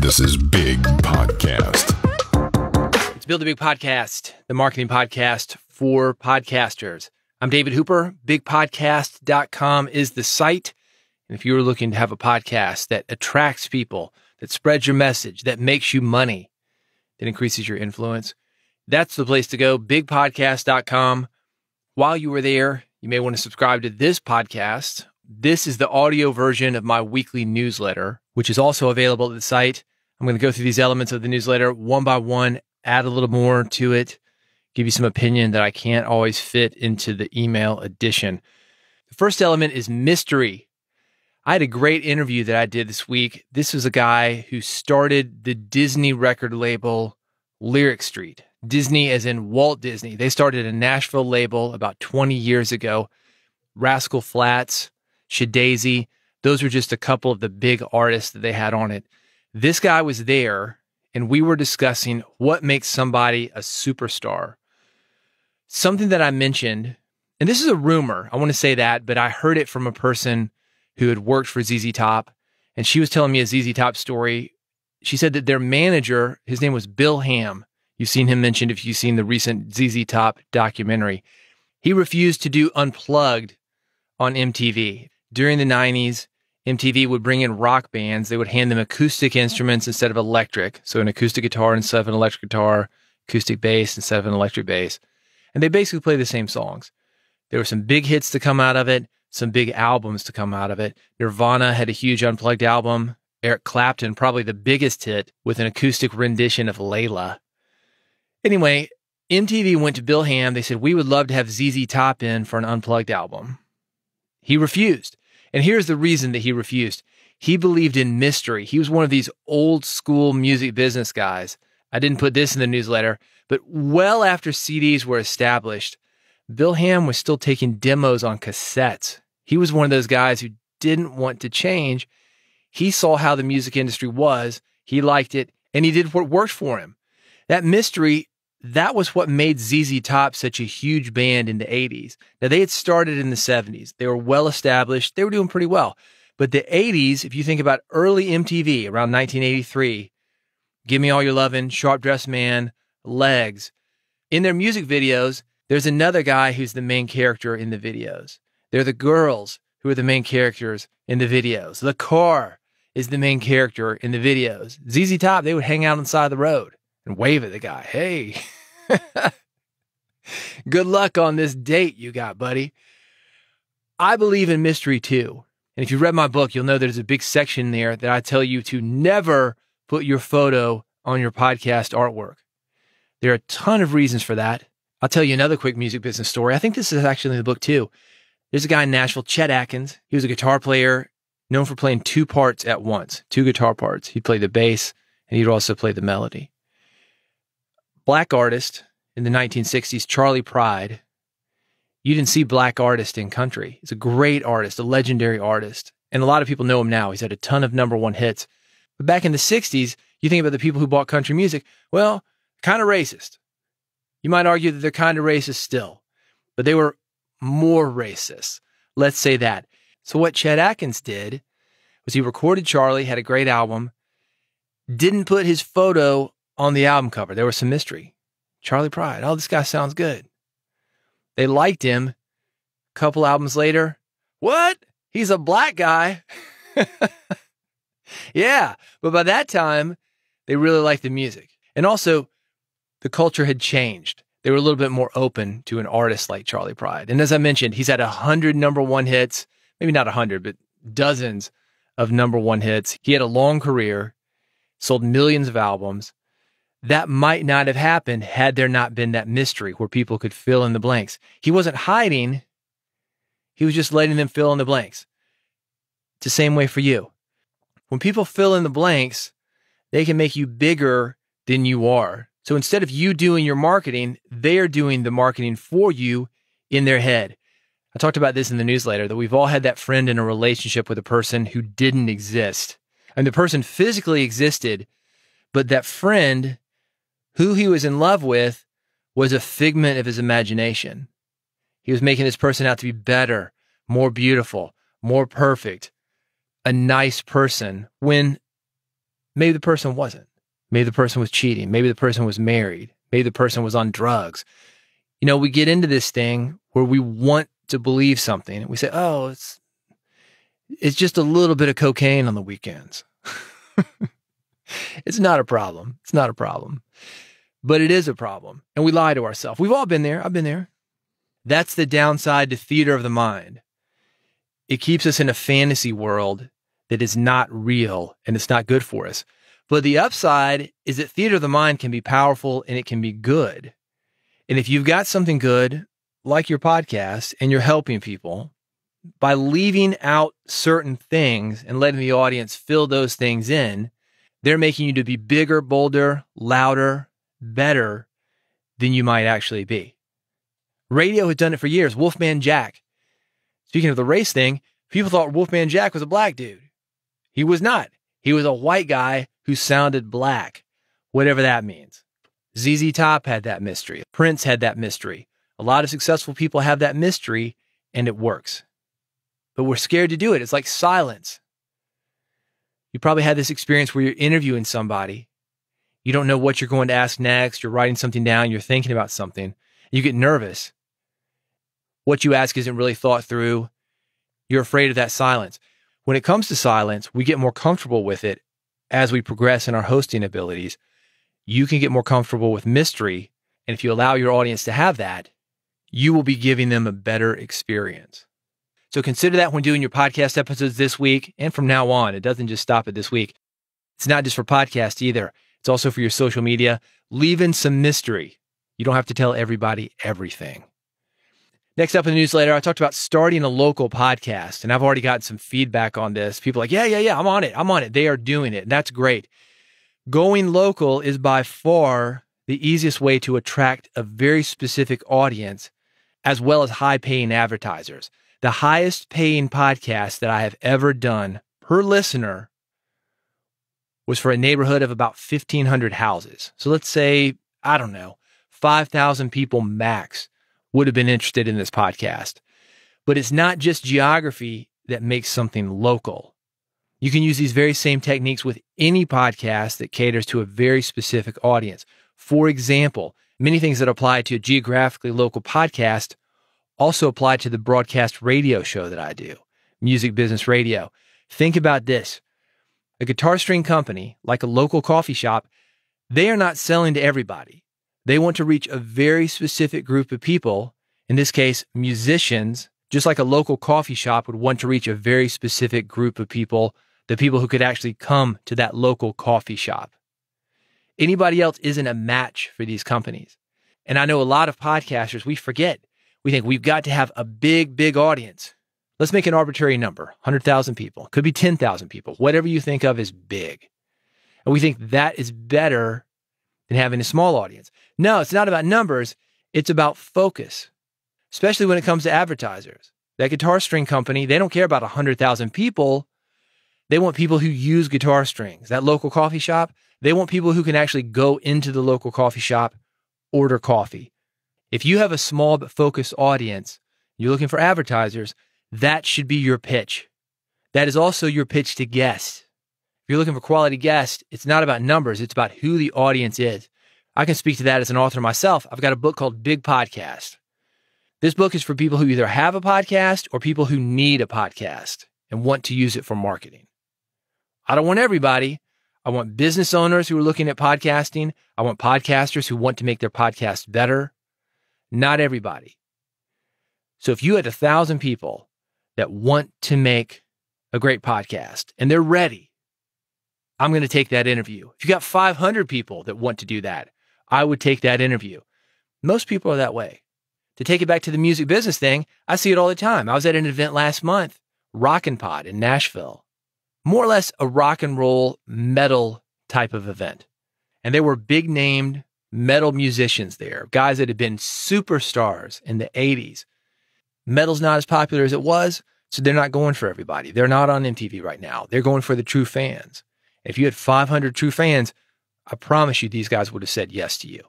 This is Big Podcast. It's Build a Big Podcast, the marketing podcast for podcasters. I'm David Hooper. BigPodcast.com is the site. And if you're looking to have a podcast that attracts people, that spreads your message, that makes you money, that increases your influence, that's the place to go, BigPodcast.com. While you are there, you may want to subscribe to this podcast. This is the audio version of my weekly newsletter, which is also available at the site. I'm going to go through these elements of the newsletter one by one, add a little more to it, give you some opinion that I can't always fit into the email edition. The first element is mystery. I had a great interview that I did this week. This was a guy who started the Disney record label Lyric Street. Disney as in Walt Disney. They started a Nashville label about 20 years ago. Rascal Flatts, Shadazy, those were just a couple of the big artists that they had on it. This guy was there, and we were discussing what makes somebody a superstar. Something that I mentioned, and this is a rumor, I want to say that, but I heard it from a person who had worked for ZZ Top, and she was telling me a ZZ Top story. She said that their manager, his name was Bill Ham. You've seen him mentioned if you've seen the recent ZZ Top documentary. He refused to do Unplugged on MTV. During the 90s, MTV would bring in rock bands. They would hand them acoustic instruments instead of electric. So an acoustic guitar instead of an electric guitar, acoustic bass instead of an electric bass. And they basically play the same songs. There were some big hits to come out of it, some big albums to come out of it. Nirvana had a huge Unplugged album. Eric Clapton, probably the biggest hit, with an acoustic rendition of Layla. Anyway, MTV went to Bill Ham. They said, we would love to have ZZ Top in for an Unplugged album. He refused. And here's the reason that he refused. He believed in mystery. He was one of these old school music business guys. I didn't put this in the newsletter, but well after CDs were established, Bill Ham was still taking demos on cassettes. He was one of those guys who didn't want to change. He saw how the music industry was. He liked it, and he did what worked for him. That mystery, that was what made ZZ Top such a huge band in the 80s. Now, they had started in the 70s. They were well established. They were doing pretty well. But the 80s, if you think about early MTV, around 1983, Give Me All Your Lovin', Sharp Dressed Man, Legs. In their music videos, there's another guy who's the main character in the videos. They're the girls who are the main characters in the videos. The car is the main character in the videos. ZZ Top, they would hang out on the side of the road and wave at the guy. Hey, good luck on this date you got, buddy. I believe in mystery too. And if you read my book, you'll know there's a big section there that I tell you to never put your photo on your podcast artwork. There are a ton of reasons for that. I'll tell you another quick music business story. I think this is actually in the book too. There's a guy in Nashville, Chet Atkins. He was a guitar player known for playing two parts at once, two guitar parts. He'd play the bass and he'd also play the melody. Black artist in the 1960s, Charlie Pride. You didn't see black artist in country. He's a great artist, a legendary artist. And a lot of people know him now. He's had a ton of #1 hits. But back in the 60s, you think about the people who bought country music, well, kind of racist. You might argue that they're kind of racist still, but they were more racist. Let's say that. So what Chet Atkins did was he recorded Charlie, had a great album, didn't put his photo on the album cover. There was some mystery. Charlie Pride. Oh, this guy sounds good. They liked him. A couple albums later, what? He's a black guy. Yeah. But by that time, they really liked the music. And also, the culture had changed. They were a little bit more open to an artist like Charlie Pride. And as I mentioned, he's had 100 #1 hits, maybe not 100, but dozens of #1 hits. He had a long career, sold millions of albums. That might not have happened had there not been that mystery where people could fill in the blanks. He wasn't hiding. He was just letting them fill in the blanks. It's the same way for you. When people fill in the blanks, they can make you bigger than you are. So instead of you doing your marketing, they're doing the marketing for you in their head. I talked about this in the newsletter, that we've all had that friend in a relationship with a person who didn't exist. And the person physically existed, but that friend who he was in love with was a figment of his imagination. He was making this person out to be better, more beautiful, more perfect, a nice person, when maybe the person wasn't. Maybe the person was cheating. Maybe the person was married. Maybe the person was on drugs. We get into this thing where we want to believe something and we say, oh, it's just a little bit of cocaine on the weekends. It's not a problem. It's not a problem. But it is a problem. And we lie to ourselves. We've all been there. I've been there. That's the downside to theater of the mind. It keeps us in a fantasy world that is not real and it's not good for us. But the upside is that theater of the mind can be powerful and it can be good. And if you've got something good, like your podcast, and you're helping people, by leaving out certain things and letting the audience fill those things in, they're making you to be bigger, bolder, louder, better than you might actually be. Radio has done it for years. Wolfman Jack. Speaking of the race thing, people thought Wolfman Jack was a black dude. He was not. He was a white guy who sounded black, whatever that means. ZZ Top had that mystery. Prince had that mystery. A lot of successful people have that mystery, and it works. But we're scared to do it. It's like silence. You probably had this experience where you're interviewing somebody. You don't know what you're going to ask next. You're writing something down. You're thinking about something. You get nervous. What you ask isn't really thought through. You're afraid of that silence. When it comes to silence, we get more comfortable with it as we progress in our hosting abilities. You can get more comfortable with mystery. And if you allow your audience to have that, you will be giving them a better experience. So consider that when doing your podcast episodes this week and from now on. It doesn't just stop at this week. It's not just for podcasts either. It's also for your social media. Leave in some mystery. You don't have to tell everybody everything. Next up in the newsletter, I talked about starting a local podcast, and I've already gotten some feedback on this. People are like, yeah, I'm on it. They are doing it, and that's great. Going local is by far the easiest way to attract a very specific audience, as well as high-paying advertisers. The highest paying podcast that I have ever done per listener was for a neighborhood of about 1,500 houses. So let's say, 5,000 people max would have been interested in this podcast. But it's not just geography that makes something local. You can use these very same techniques with any podcast that caters to a very specific audience. For example, many things that apply to a geographically local podcast also apply to the broadcast radio show that I do, Music Business Radio. Think about this. A guitar string company, like a local coffee shop, they are not selling to everybody. They want to reach a very specific group of people, in this case, musicians, just like a local coffee shop would want to reach a very specific group of people, the people who could actually come to that local coffee shop. Anybody else isn't a match for these companies. And I know a lot of podcasters, we forget. We think we've got to have a big audience. Let's make an arbitrary number, 100,000 people. Could be 10,000 people. Whatever you think of as big. And we think that is better than having a small audience. No, it's not about numbers. It's about focus, especially when it comes to advertisers. That guitar string company, they don't care about 100,000 people. They want people who use guitar strings. That local coffee shop, they want people who can actually go into the local coffee shop, order coffee. If you have a small but focused audience, you're looking for advertisers, that should be your pitch. That is also your pitch to guests. If you're looking for quality guests, it's not about numbers. It's about who the audience is. I can speak to that as an author myself. I've got a book called Big Podcast. This book is for people who either have a podcast or people who need a podcast and want to use it for marketing. I don't want everybody. I want business owners who are looking at podcasting. I want podcasters who want to make their podcast better. Not everybody. So if you had 1,000 people that want to make a great podcast and they're ready, I'm going to take that interview. If you got 500 people that want to do that, I would take that interview. Most people are that way. To take it back to the music business thing, I see it all the time. I was at an event last month, Rockin' Pod in Nashville. More or less a rock and roll metal type of event. And there were big named metal musicians there, guys that had been superstars in the 80s. Metal's not as popular as it was, so they're not going for everybody. They're not on MTV right now. They're going for the true fans. If you had 500 true fans, I promise you these guys would have said yes to you.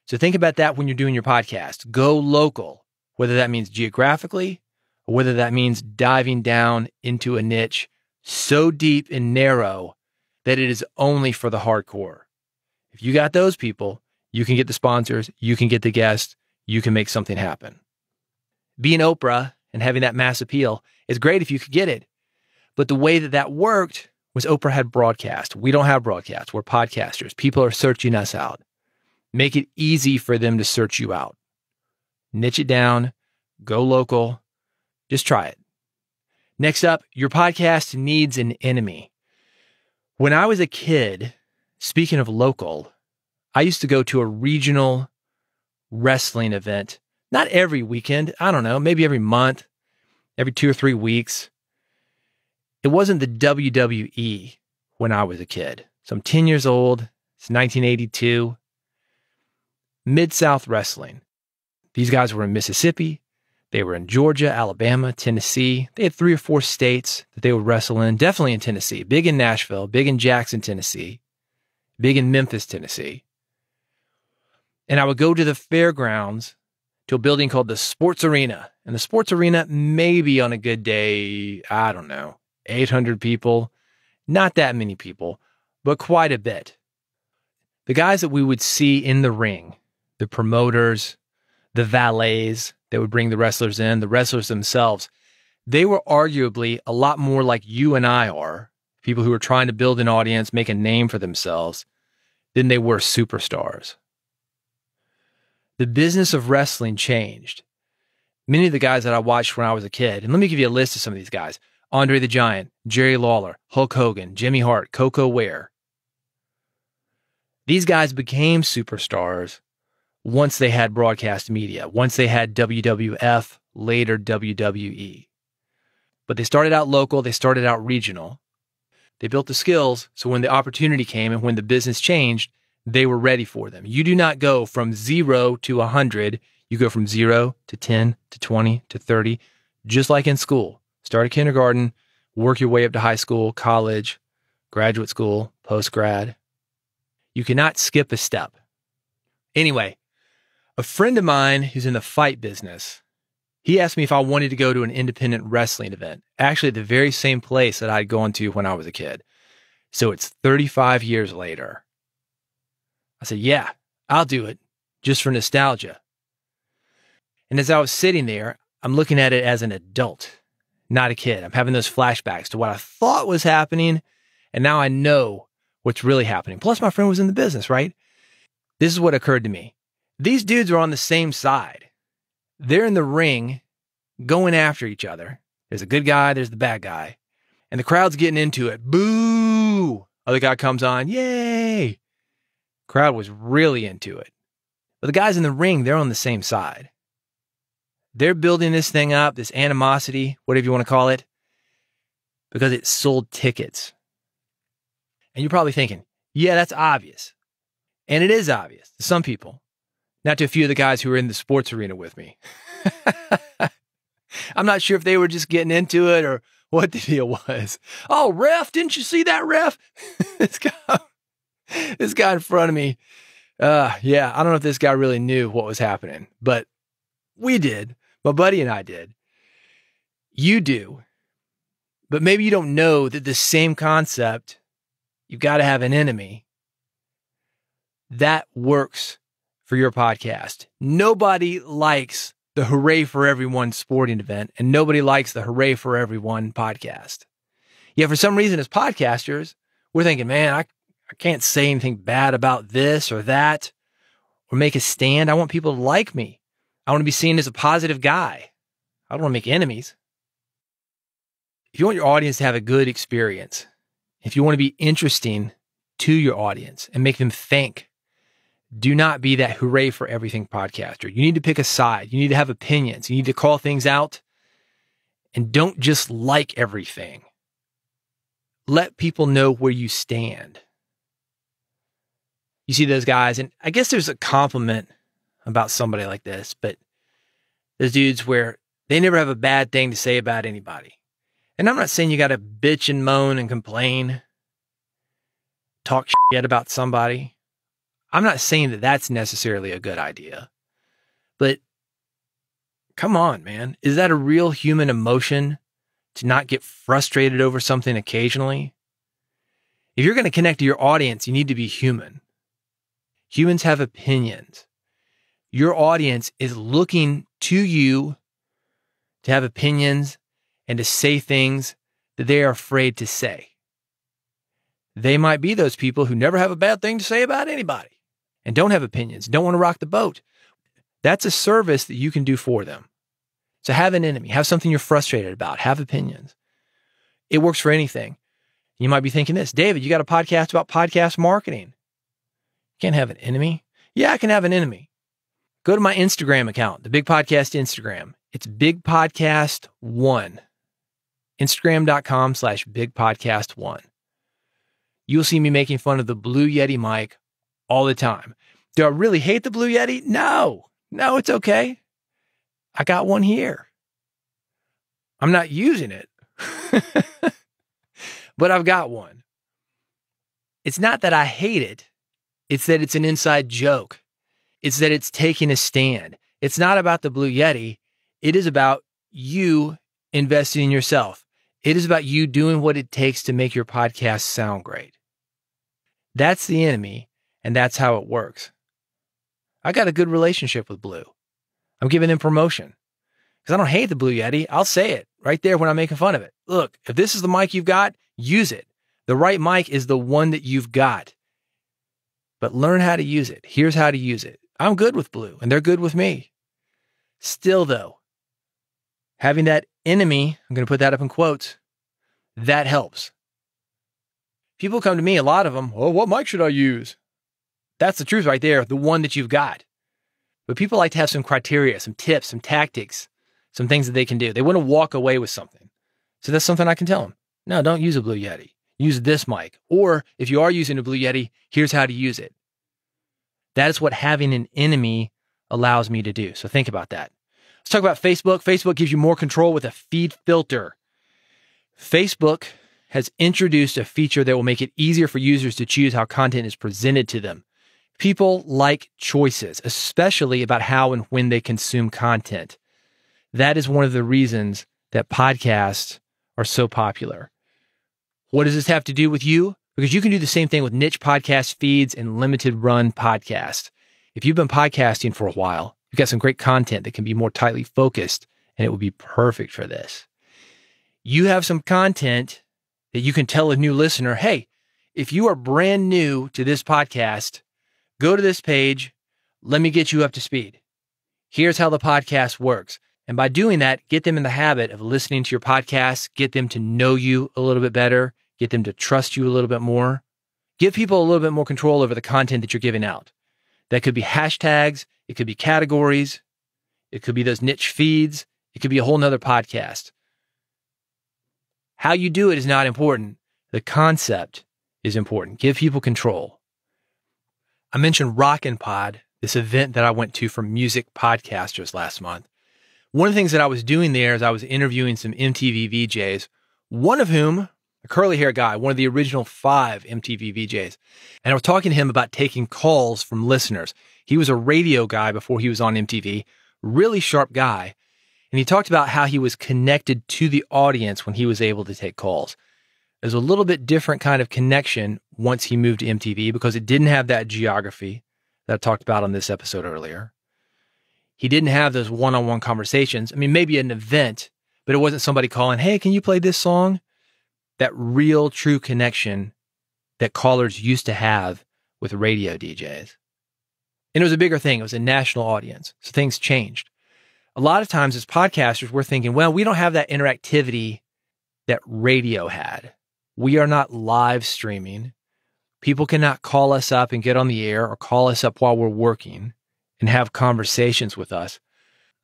So think about that when you're doing your podcast. Go local, whether that means geographically or whether that means diving down into a niche so deep and narrow that it is only for the hardcore. If you got those people, you can get the sponsors, you can get the guests, you can make something happen. Being Oprah and having that mass appeal is great if you could get it. But the way that that worked was Oprah had broadcast. We don't have broadcast. We're podcasters. People are searching us out. Make it easy for them to search you out. Niche it down. Go local. Just try it. Next up, your podcast needs an enemy. When I was a kid, speaking of local, I used to go to a regional wrestling event. Not every weekend. I don't know, maybe every month, every 2 or 3 weeks. It wasn't the WWE when I was a kid. So I'm 10 years old. It's 1982. Mid-South Wrestling. These guys were in Mississippi. They were in Georgia, Alabama, Tennessee. They had 3 or 4 states that they would wrestle in. Definitely in Tennessee. Big in Nashville. Big in Jackson, Tennessee. Big in Memphis, Tennessee. And I would go to the fairgrounds to a building called the Sports Arena. And the Sports Arena, maybe on a good day, I don't know, 800 people. Not that many people, but quite a bit. The guys that we would see in the ring, the promoters, the valets that would bring the wrestlers in, the wrestlers themselves, they were arguably a lot more like you and I are, people who are trying to build an audience, make a name for themselves, than they were superstars. The business of wrestling changed. Many of the guys that I watched when I was a kid, and let me give you a list of some of these guys: Andre the Giant, Jerry Lawler, Hulk Hogan, Jimmy Hart, Coco Ware. These guys became superstars once they had broadcast media, once they had WWF, later WWE. But they started out local, they started out regional. They built the skills, so when the opportunity came and when the business changed, they were ready for them. You do not go from 0 to 100. You go from 0 to 10 to 20 to 30, just like in school. Start at kindergarten, work your way up to high school, college, graduate school, post-grad. You cannot skip a step. Anyway, a friend of mine who's in the fight business, he asked me if I wanted to go to an independent wrestling event, actually at the very same place that I'd gone to when I was a kid. So it's 35 years later. I said, yeah, I'll do it, just for nostalgia. And as I was sitting there, I'm looking at it as an adult, not a kid. I'm having those flashbacks to what I thought was happening, and now I know what's really happening. Plus, my friend was in the business, right? This is what occurred to me. These dudes are on the same side. They're in the ring going after each other. There's a good guy, there's the bad guy. And the crowd's getting into it. Boo! Other guy comes on, yay! Crowd was really into it. But the guys in the ring, they're on the same side. They're building this thing up, this animosity, whatever you want to call it, because it sold tickets. And you're probably thinking, yeah, that's obvious. And it is obvious to some people, not to a few of the guys who were in the sports arena with me. I'm not sure if they were just getting into it or what the deal was. Oh, ref, didn't you see that, ref? This guy in front of me. Yeah, I don't know if this guy really knew what was happening, but we did. My buddy and I did. You do. But maybe you don't know that the same concept, you've got to have an enemy, that works for your podcast. Nobody likes the Hooray for Everyone sporting event, and nobody likes the Hooray for Everyone podcast. Yet for some reason, as podcasters, we're thinking, man, I can't say anything bad about this or that or make a stand. I want people to like me. I want to be seen as a positive guy. I don't want to make enemies. If you want your audience to have a good experience, if you want to be interesting to your audience and make them think, do not be that Hooray for Everything podcaster. You need to pick a side. You need to have opinions. You need to call things out, and don't just like everything. Let people know where you stand. You see those guys, and I guess there's a compliment about somebody like this, but those dudes where they never have a bad thing to say about anybody. And I'm not saying you got to bitch and moan and complain, talk shit about somebody. I'm not saying that that's necessarily a good idea, but come on, man. Is that a real human emotion to not get frustrated over something occasionally? If you're going to connect to your audience, you need to be human. Humans have opinions. Your audience is looking to you to have opinions and to say things that they are afraid to say. They might be those people who never have a bad thing to say about anybody and don't have opinions, don't want to rock the boat. That's a service that you can do for them. So have an enemy, have something you're frustrated about, have opinions. It works for anything. You might be thinking this, David, you got a podcast about podcast marketing. You can't have an enemy. Yeah, I can have an enemy. Go to my Instagram account, the Big Podcast Instagram. It's Big Podcast 1. Instagram.com/BigPodcast1. You'll see me making fun of the Blue Yeti mic all the time. Do I really hate the Blue Yeti? No, it's okay. I got one here. I'm not using it, but I've got one. It's not that I hate it. It's that it's an inside joke. It's that it's taking a stand. It's not about the Blue Yeti. It is about you investing in yourself. It is about you doing what it takes to make your podcast sound great. That's the enemy, and that's how it works. I got a good relationship with Blue. I'm giving them promotion because I don't hate the Blue Yeti. I'll say it right there when I'm making fun of it. Look, if this is the mic you've got, use it. The right mic is the one that you've got. But learn how to use it. Here's how to use it. I'm good with Blue, and they're good with me. Still, though, having that enemy, I'm going to put that up in quotes, that helps. People come to me, a lot of them, oh, what mic should I use? That's the truth right there, the one that you've got. But people like to have some criteria, some tips, some tactics, some things that they can do. They want to walk away with something. So that's something I can tell them. No, don't use a Blue Yeti. Use this mic. Or if you are using a Blue Yeti, here's how to use it. That is what having an enemy allows me to do. So think about that. Let's talk about Facebook. Facebook gives you more control with a feed filter. Facebook has introduced a feature that will make it easier for users to choose how content is presented to them. People like choices, especially about how and when they consume content. That is one of the reasons that podcasts are so popular. What does this have to do with you? Because you can do the same thing with niche podcast feeds and limited run podcasts. If you've been podcasting for a while, you've got some great content that can be more tightly focused, and it will be perfect for this. You have some content that you can tell a new listener, hey, if you are brand new to this podcast, go to this page. Let me get you up to speed. Here's how the podcast works. And by doing that, get them in the habit of listening to your podcast, get them to know you a little bit better, get them to trust you a little bit more. Give people a little bit more control over the content that you're giving out. That could be hashtags. It could be categories. It could be those niche feeds. It could be a whole nother podcast. How you do it is not important. The concept is important. Give people control. I mentioned Rockin' Pod, this event that I went to for music podcasters last month. One of the things that I was doing there is I was interviewing some MTV VJs, one of whom, a curly hair guy, one of the original 5 MTV VJs. And I was talking to him about taking calls from listeners. He was a radio guy before he was on MTV, really sharp guy. And he talked about how he was connected to the audience when he was able to take calls. There's a little bit different kind of connection once he moved to MTV because it didn't have that geography that I talked about on this episode earlier. He didn't have those one-on-one conversations. I mean, maybe an event, but it wasn't somebody calling, hey, can you play this song? That real, true connection that callers used to have with radio DJs. And it was a bigger thing. It was a national audience. So things changed. A lot of times as podcasters, we're thinking, well, we don't have that interactivity that radio had. We are not live streaming. People cannot call us up and get on the air or call us up while we're working and have conversations with us.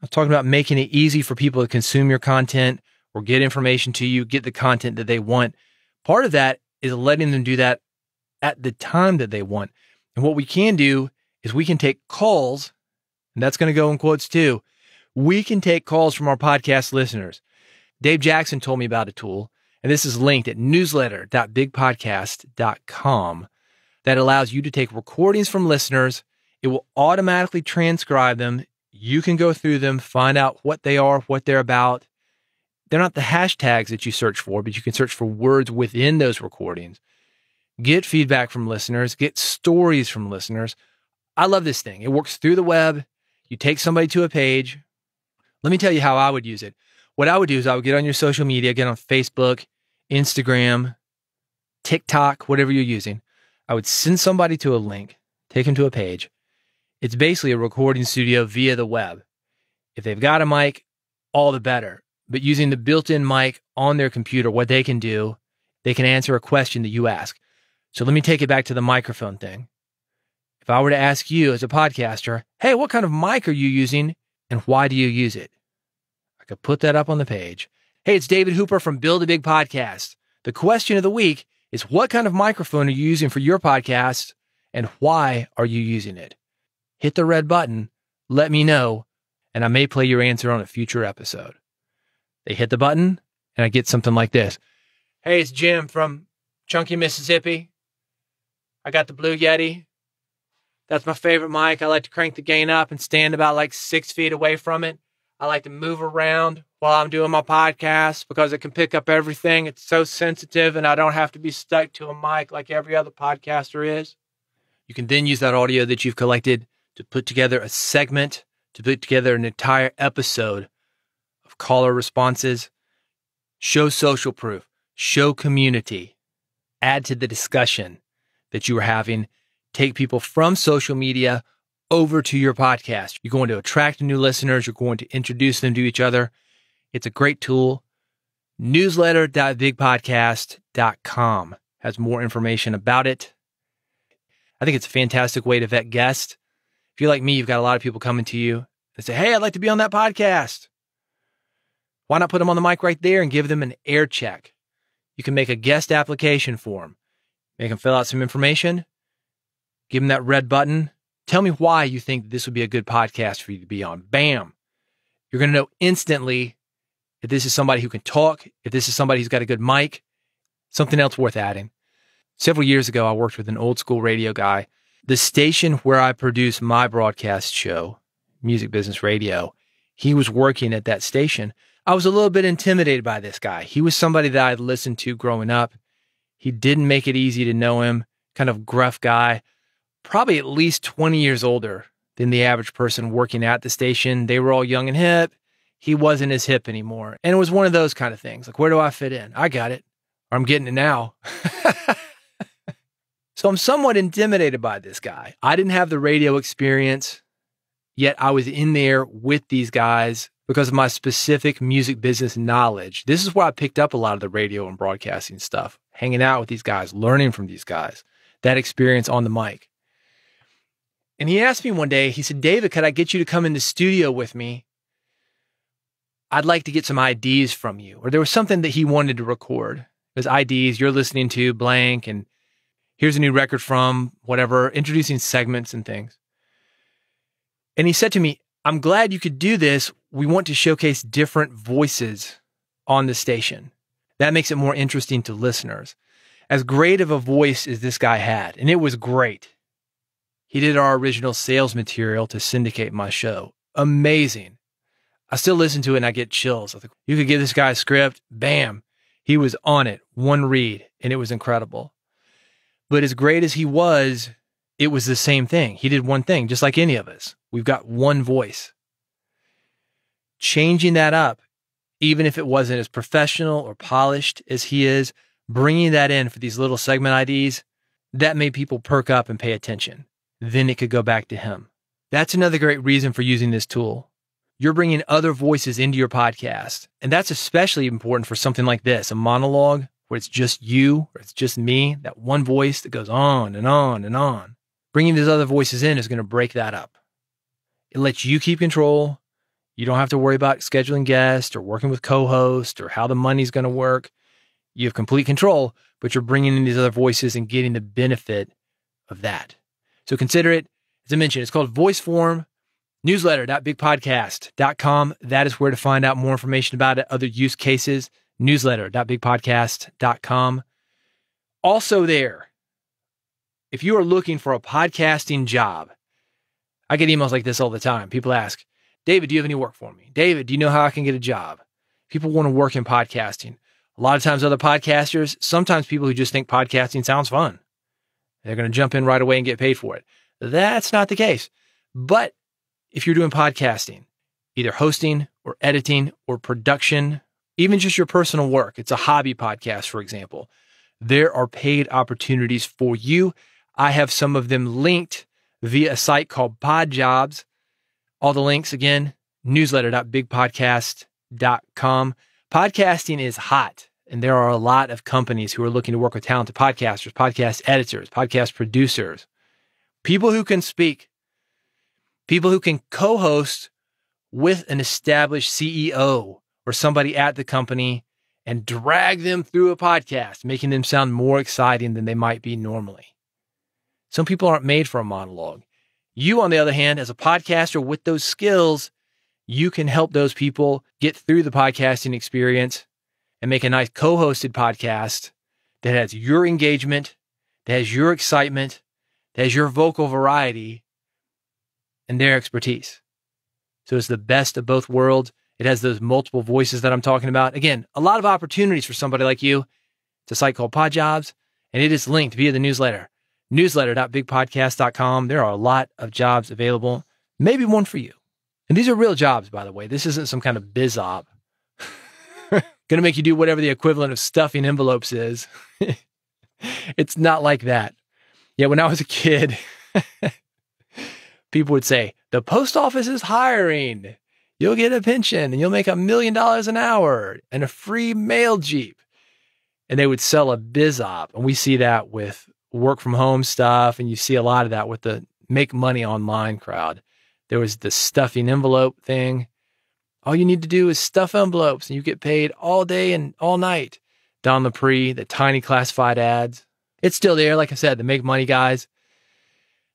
I'm talking about making it easy for people to consume your content or get information to you, get the content that they want. Part of that is letting them do that at the time that they want. And what we can do is we can take calls, and that's going to go in quotes too. We can take calls from our podcast listeners. Dave Jackson told me about a tool, and this is linked at newsletter.bigpodcast.com that allows you to take recordings from listeners. It will automatically transcribe them. You can go through them, find out what they are, what they're about. They're not the hashtags that you search for, but you can search for words within those recordings. get feedback from listeners, get stories from listeners. I love this thing. It works through the web. You take somebody to a page. Let me tell you how I would use it. What I would do is I would get on your social media, get on Facebook, Instagram, TikTok, whatever you're using. I would send somebody to a link, take them to a page. It's basically a recording studio via the web. If they've got a mic, all the better. But using the built-in mic on their computer, what they can do, they can answer a question that you ask. So let me take it back to the microphone thing. If I were to ask you as a podcaster, hey, what kind of mic are you using and why do you use it? I could put that up on the page. Hey, it's David Hooper from Build a Big Podcast. The question of the week is, what kind of microphone are you using for your podcast and why are you using it? Hit the red button, let me know, and I may play your answer on a future episode. They hit the button and I get something like this. Hey, it's Jim from Chunky, Mississippi. I got the Blue Yeti. That's my favorite mic. I like to crank the gain up and stand about like 6 feet away from it. I like to move around while I'm doing my podcast because it can pick up everything. It's so sensitive and I don't have to be stuck to a mic like every other podcaster is. You can then use that audio that you've collected to put together a segment, to put together an entire episode of caller responses. Show social proof, show community, add to the discussion that you are having. Take people from social media over to your podcast. You're going to attract new listeners. You're going to introduce them to each other. It's a great tool. Newsletter.bigpodcast.com has more information about it. I think it's a fantastic way to vet guests. If you're like me, you've got a lot of people coming to you and say, hey, I'd like to be on that podcast. Why not put them on the mic right there and give them an air check? You can make a guest application form. Make them fill out some information. Give them that red button. Tell me why you think this would be a good podcast for you to be on. Bam. You're going to know instantly if this is somebody who can talk, if this is somebody who's got a good mic. Something else worth adding. Several years ago, I worked with an old school radio guy. The station where I produce my broadcast show, Music Business Radio, he was working at that station. I was a little bit intimidated by this guy. He was somebody that I'd listened to growing up. He didn't make it easy to know him. Kind of gruff guy. Probably at least 20 years older than the average person working at the station. They were all young and hip. He wasn't as hip anymore. And it was one of those kind of things. Like, where do I fit in? I got it. Or I'm getting it now. So I'm somewhat intimidated by this guy. I didn't have the radio experience, yet I was in there with these guys because of my specific music business knowledge. This is where I picked up a lot of the radio and broadcasting stuff, hanging out with these guys, learning from these guys, that experience on the mic. And he asked me one day, he said, David, could I get you to come in the studio with me? I'd like to get some IDs from you. Or there was something that he wanted to record. It was IDs, you're listening to blank, and here's a new record from whatever, introducing segments and things. And he said to me, I'm glad you could do this. We want to showcase different voices on the station. That makes it more interesting to listeners. As great of a voice as this guy had, and it was great. He did our original sales material to syndicate my show. Amazing. I still listen to it and I get chills. I think you could give this guy a script. Bam. He was on it. One read. And it was incredible. But as great as he was, it was the same thing. He did one thing, just like any of us. We've got one voice. Changing that up, even if it wasn't as professional or polished as he is, bringing that in for these little segment IDs, that made people perk up and pay attention. Then it could go back to him. That's another great reason for using this tool. You're bringing other voices into your podcast. And that's especially important for something like this, a monologue where it's just you or it's just me, that one voice that goes on and on and on. Bringing these other voices in is going to break that up. It lets you keep control. You don't have to worry about scheduling guests or working with co-hosts or how the money's going to work. You have complete control, but you're bringing in these other voices and getting the benefit of that. So consider it. As I mentioned, it's called VoiceForm. Newsletter.bigpodcast.com. That is where to find out more information about it, other use cases. Newsletter.bigpodcast.com. Also there, if you are looking for a podcasting job, I get emails like this all the time. People ask, David, do you have any work for me? David, do you know how I can get a job? People want to work in podcasting. A lot of times other podcasters, sometimes people who just think podcasting sounds fun. They're going to jump in right away and get paid for it. That's not the case. But if you're doing podcasting, either hosting or editing or production, even just your personal work, it's a hobby podcast, for example, there are paid opportunities for you. I have some of them linked via a site called PodJobs. All the links, again, newsletter.bigpodcast.com. Podcasting is hot, and there are a lot of companies who are looking to work with talented podcasters, podcast editors, podcast producers, people who can speak, people who can co-host with an established CEO or somebody at the company and drag them through a podcast, making them sound more exciting than they might be normally. Some people aren't made for a monologue. You, on the other hand, as a podcaster with those skills, you can help those people get through the podcasting experience and make a nice co-hosted podcast that has your engagement, that has your excitement, that has your vocal variety and their expertise. So it's the best of both worlds. It has those multiple voices that I'm talking about. Again, a lot of opportunities for somebody like you. It's a site called PodJobs, and it is linked via the newsletter. Newsletter.bigpodcast.com. There are a lot of jobs available, maybe one for you. And these are real jobs, by the way. This isn't some kind of biz op. Going to make you do whatever the equivalent of stuffing envelopes is. It's not like that. Yeah, when I was a kid, people would say, the post office is hiring. You'll get a pension and you'll make $1 million an hour and a free mail Jeep. And they would sell a biz op. And we see that with work from home stuff. And you see a lot of that with the make money online crowd. There was the stuffing envelope thing. All you need to do is stuff envelopes and you get paid all day and all night. Don Lapre, the tiny classified ads. It's still there. Like I said, the make money guys,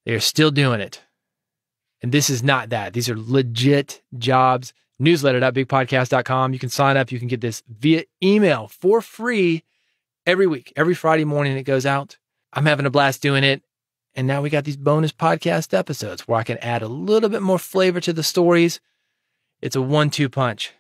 they're still doing it. And this is not that. These are legit jobs. Newsletter.bigpodcast.com. You can sign up. You can get this via email for free every week. Every Friday morning it goes out. I'm having a blast doing it. And now we got these bonus podcast episodes where I can add a little bit more flavor to the stories. It's a 1-2 punch.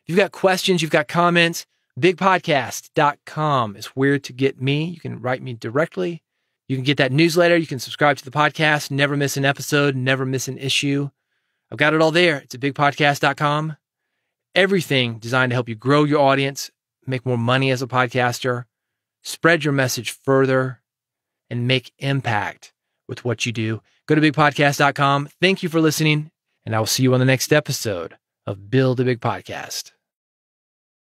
If you've got questions, you've got comments, bigpodcast.com is where to get me. You can write me directly. You can get that newsletter. You can subscribe to the podcast. Never miss an episode. Never miss an issue. I've got it all there. It's at bigpodcast.com. Everything designed to help you grow your audience, make more money as a podcaster, spread your message further, and make impact with what you do. Go to bigpodcast.com. Thank you for listening, and I will see you on the next episode of Build a Big Podcast.